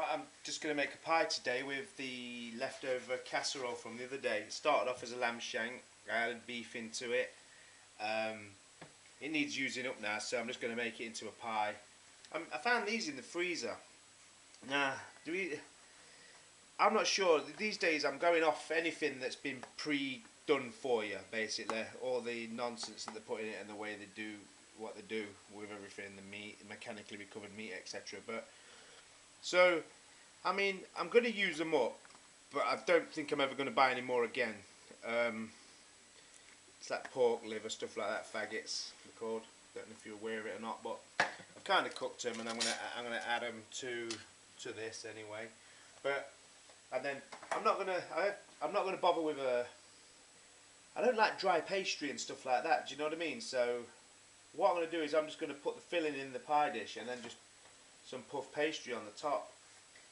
Right, I'm just going to make a pie today with the leftover casserole from the other day. It started off as a lamb shank. I added beef into it. Um, it needs using up now, so I'm just going to make it into a pie. I found these in the freezer. Nah, I'm not sure. These days I'm going off anything that's been pre-done for you, basically. All the nonsense that they put in it and the way they do what they do with everything, the meat, mechanically recovered meat, etc. But so I mean, I'm going to use them up, but I don't think I'm ever going to buy any more again. It's like pork liver, stuff like that, faggots, they're called. Don't know if you're aware of it or not, but I've kind of cooked them, and I'm gonna add them to this anyway. But and then I'm not gonna bother with a. I don't like dry pastry and stuff like that. Do you know what I mean? So what I'm gonna do is I'm just gonna put the filling in the pie dish, and then just some puff pastry on the top.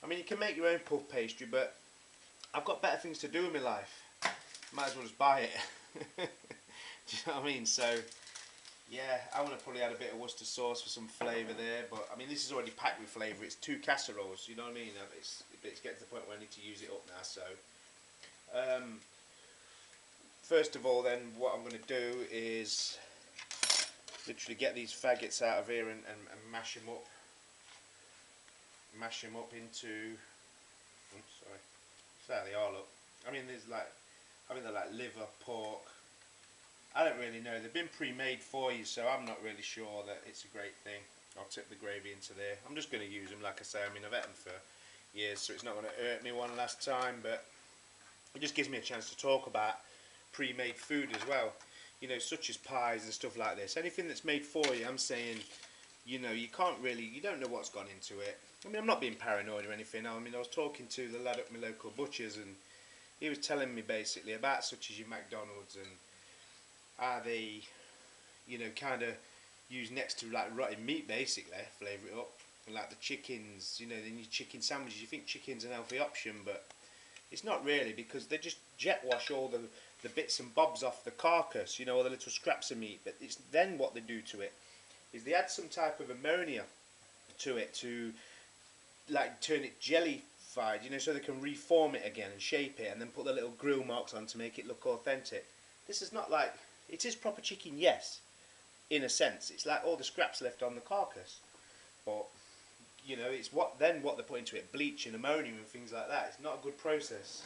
I mean, you can make your own puff pastry, but I've got better things to do in my life. Might as well just buy it. Do you know what I mean? So, yeah, I want to probably add a bit of Worcester sauce for some flavour there. But, I mean, this is already packed with flavour. It's 2 casseroles, you know what I mean? It's getting to the point where I need to use it up now. So, first of all, then, what I'm going to do is literally get these faggots out of here and mash them up. Mash them up into. Oops, sorry. So they are, look. I mean, they're like liver, pork. I don't really know. They've been pre-made for you, so I'm not really sure that it's a great thing. I'll tip the gravy into there. I'm just going to use them, like I say. I mean, I've had them for years, so it's not going to hurt me one last time. But it just gives me a chance to talk about pre-made food as well. You know, such as pies and stuff like this. Anything that's made for you, I'm saying, you know, you don't know what's gone into it. I mean, I'm not being paranoid or anything. I mean, I was talking to the lad at my local butcher's, and he was telling me basically about such as your McDonald's and how they, you know, kind of use next to like rotting meat basically, flavour it up. And like the chickens, you know, then your chicken sandwiches, you think chicken's an healthy option, but it's not really, because they just jet wash all the bits and bobs off the carcass, you know, all the little scraps of meat. But it's then what they do to it is they add some type of ammonia to it to like turn it jellified, you know, so they can reform it again and shape it, and then put the little grill marks on to make it look authentic. This is not like, it is proper chicken, yes, in a sense. It's like all the scraps left on the carcass, but you know, it's what they put into it, bleach and ammonia and things like that. It's not a good process.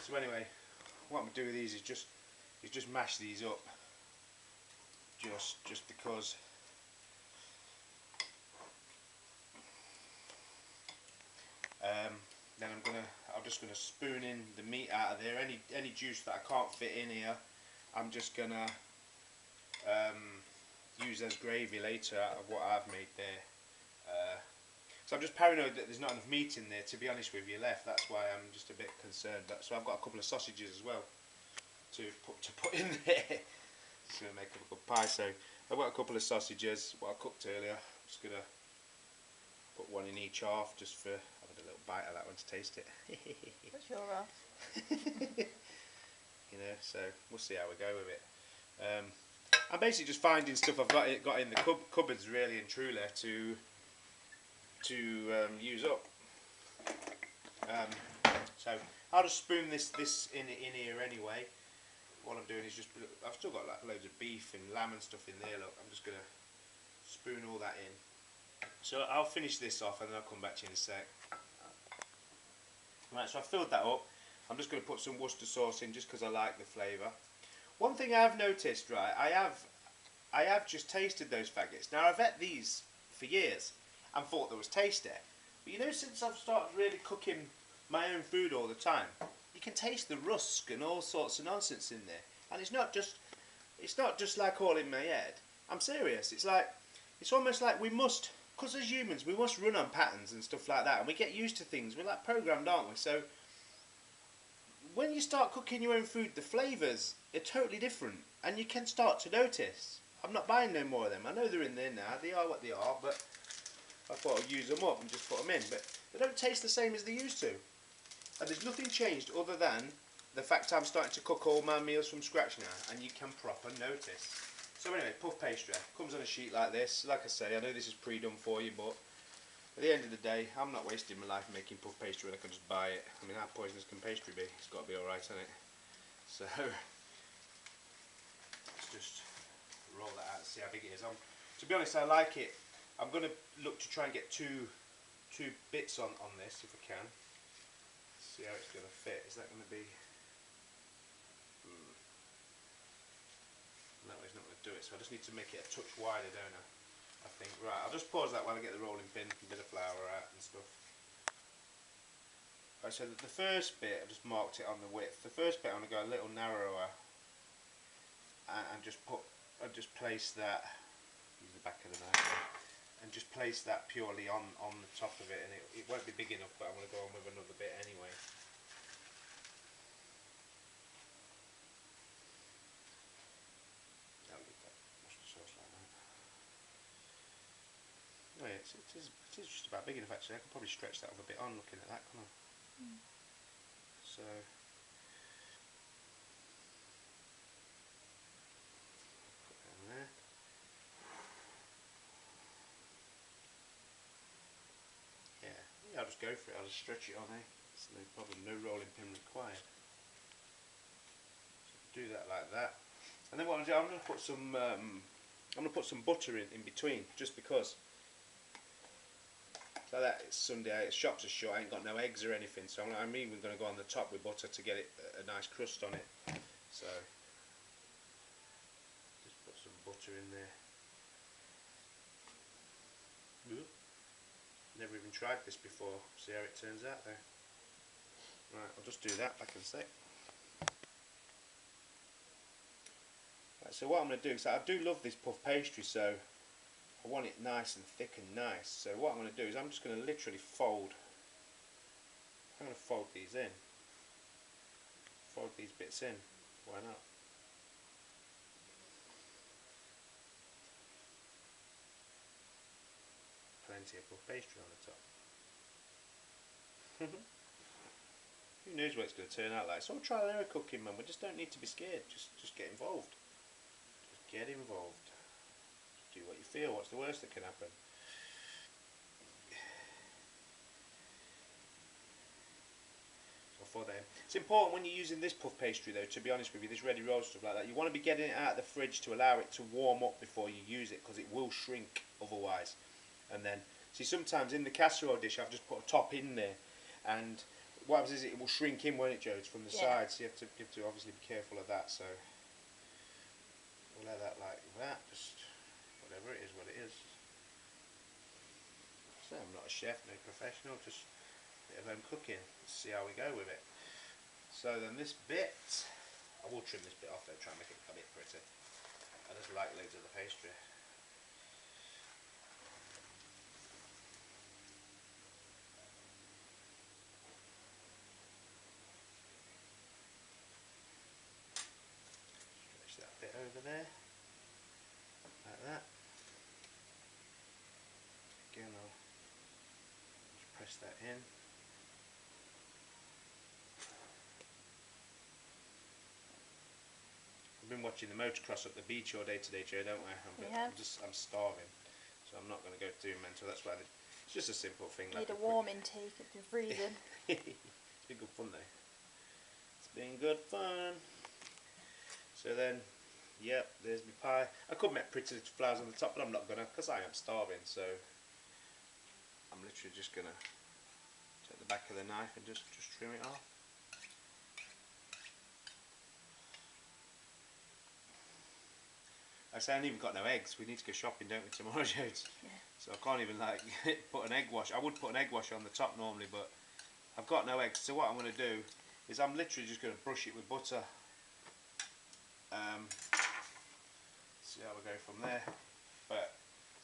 So anyway, what I'm gonna do with these is just mash these up, just because. Then I'm just gonna spoon in the meat out of there. Any juice that I can't fit in here, I'm just gonna use as gravy later out of what I've made there. So I'm just paranoid that there's not enough meat in there, to be honest with you, left. That's why I'm just a bit concerned. So I've got a couple of sausages as well to put in there. Just gonna make a good pie. So I've got a couple of sausages, what I cooked earlier. I'm just gonna put one in each half, just for having a little bite of that one to taste it. What's your half? You know, so we'll see how we go with it. I'm basically just finding stuff I've got in the cupboards, really and truly, to use up. So I'll just spoon this in here anyway. What I'm doing is I've still got like loads of beef and lamb and stuff in there. Look, I'm just gonna spoon all that in. So I'll finish this off and then I'll come back to you in a sec. Right, so I've filled that up. I'm just going to put some Worcester sauce in just because I like the flavour. One thing I have noticed, right, I have just tasted those faggots. Now I've ate these for years and thought there was taste there. But you know, since I've started really cooking my own food all the time, you can taste the rusk and all sorts of nonsense in there. And it's not just like all in my head. I'm serious. It's almost like we must, because as humans, we must run on patterns and stuff like that, and we get used to things. We're like programmed, aren't we? So when you start cooking your own food, the flavours are totally different, and you can start to notice. I'm not buying no more of them. I know they're in there now. They are what they are, but I thought I'd use them up and just put them in. But they don't taste the same as they used to. And there's nothing changed other than the fact I'm starting to cook all my meals from scratch now, and you can proper notice. So anyway, puff pastry comes on a sheet like this. Like I say, I know this is pre-done for you, but at the end of the day, I'm not wasting my life making puff pastry when I can just buy it. I mean, how poisonous can pastry be? It's got to be alright, hasn't it? So, let's just roll that out and see how big it is. To be honest, I like it. I'm going to look to try and get two bits on this if I can. See how it's going to fit. Is that going to be... No, it's not going to do it, so I just need to make it a touch wider, don't I think. Right, I'll just pause that while I get the rolling pin, a bit of flour out and stuff. Right, so the first bit, I've just marked it on the width. The first bit I'm going to go a little narrower and just place that, use the back of the knife there, and just place that purely on the top of it, and it won't be big enough, but I'm going to go on with another bit anyway. I'll leave that mustard sauce like that. Oh yeah, it is just about big enough actually. I could probably stretch that other bit on looking at that, couldn't I? So put that in there. Yeah, I'll just go for it. I'll just stretch it on, eh? It's no problem. No rolling pin required. So do that like that, and then what I'm going to do, I'm going to put some butter in between, just because. So that it's Sunday, it's shops are shut, I ain't got no eggs or anything, so I'm even going to go on the top with butter to get it a nice crust on it. So just put some butter in there. Ooh. Never even tried this before, see how it turns out though. Right, I'll just do that back in a sec. Right, so what I'm going to do, because I do love this puff pastry, so I want it nice and thick and nice. So what I'm going to do is I'm just going to literally fold these in. Fold these bits in. Why not? Plenty of puff pastry on the top. Who knows what it's going to turn out like? It's all trial and error cooking, man. We just don't need to be scared. Just get involved. Just get involved. Just do what you feel. What's the worst that can happen? For them. It's important when you're using this puff pastry though, to be honest with you, this ready roll stuff like that, you want to be getting it out of the fridge to allow it to warm up before you use it, because it will shrink otherwise. And then, see, sometimes in the casserole dish I've just put a top in there, and what happens is it will shrink in, won't it, Jodes, from the sides, so you have to obviously be careful of that. So we'll let that like that, just whatever it is, what it is. So I'm not a chef, no professional, just bit of home cooking. Let's see how we go with it. So then this bit, I will trim this bit off though, try and make it a bit pretty. I just like loads of the pastry. Stretch that bit over there, like that. Again, I'll just press that in. I've been watching the motocross up the beach all day today, Joe, don't I? I'm starving, so I'm not going to go too mental. That's why it's just a simple thing. Need a warm intake if you're freezing. It's been good fun though. It's been good fun. So then, yep, there's my pie. I could make pretty little flowers on the top, but I'm not gonna, because I am starving. So I'm literally just gonna take the back of the knife and just trim it off. I say I ain't even got no eggs. We need to go shopping, don't we, tomorrow, Jodes? Yeah. So I can't even like put an egg wash. I would put an egg wash on the top normally, but I've got no eggs. So what I'm going to do is I'm literally just going to brush it with butter. See how we go from there. But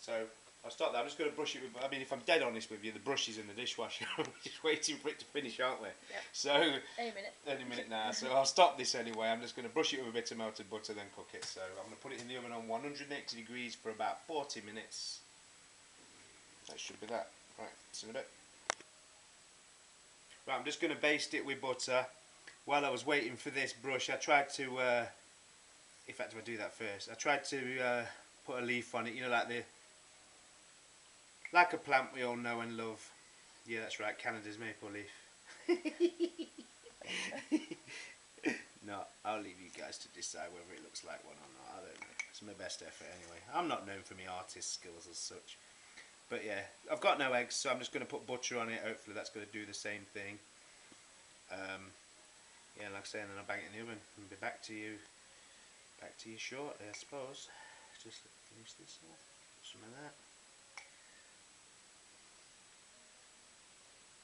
so I'll start there. I'm just going to brush it with. I mean, if I'm dead honest with you, the brush is in the dishwasher. We're just waiting for it to finish, aren't we? Yep. So Any minute now. So I'll stop this anyway. I'm just going to brush it with a bit of melted butter, then cook it. So I'm going to put it in the oven on 180 degrees for about 40 minutes. That should be that. Right, see in a bit. Right, I'm just going to baste it with butter. While I was waiting for this brush, I tried to, in fact, if I do that first, I tried to put a leaf on it, you know, like the Like a plant we all know and love. Yeah, that's right, Canada's maple leaf. No, I'll leave you guys to decide whether it looks like one or not. I don't know. It's my best effort anyway. I'm not known for my artist skills as such. But yeah, I've got no eggs, so I'm just going to put butter on it. Hopefully that's going to do the same thing. Yeah, like I say, and then I'll bang it in the oven and be back to you shortly, I suppose. Just finish this off. Some of that.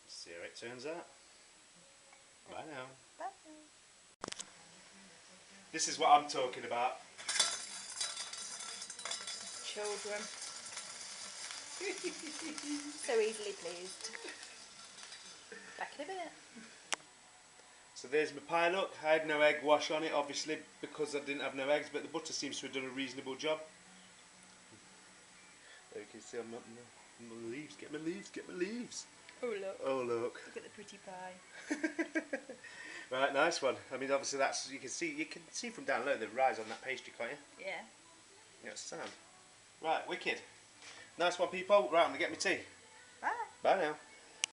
See how it turns out. Bye now. Bye. This is what I'm talking about. Children. So easily pleased. Back in a minute. So there's my pie, look. I had no egg wash on it, obviously, because I didn't have no eggs, but the butter seems to have done a reasonable job. There you can see I'm not my leaves. Get my leaves, get my leaves. Oh look. Oh look. Look at the pretty pie. Right, nice one. I mean, obviously that's you can see from down low the rise on that pastry, can't you? Yeah. Yeah, it's sound. Right, wicked. Nice one, people. Right, I'm gonna get my tea. Bye. Bye now.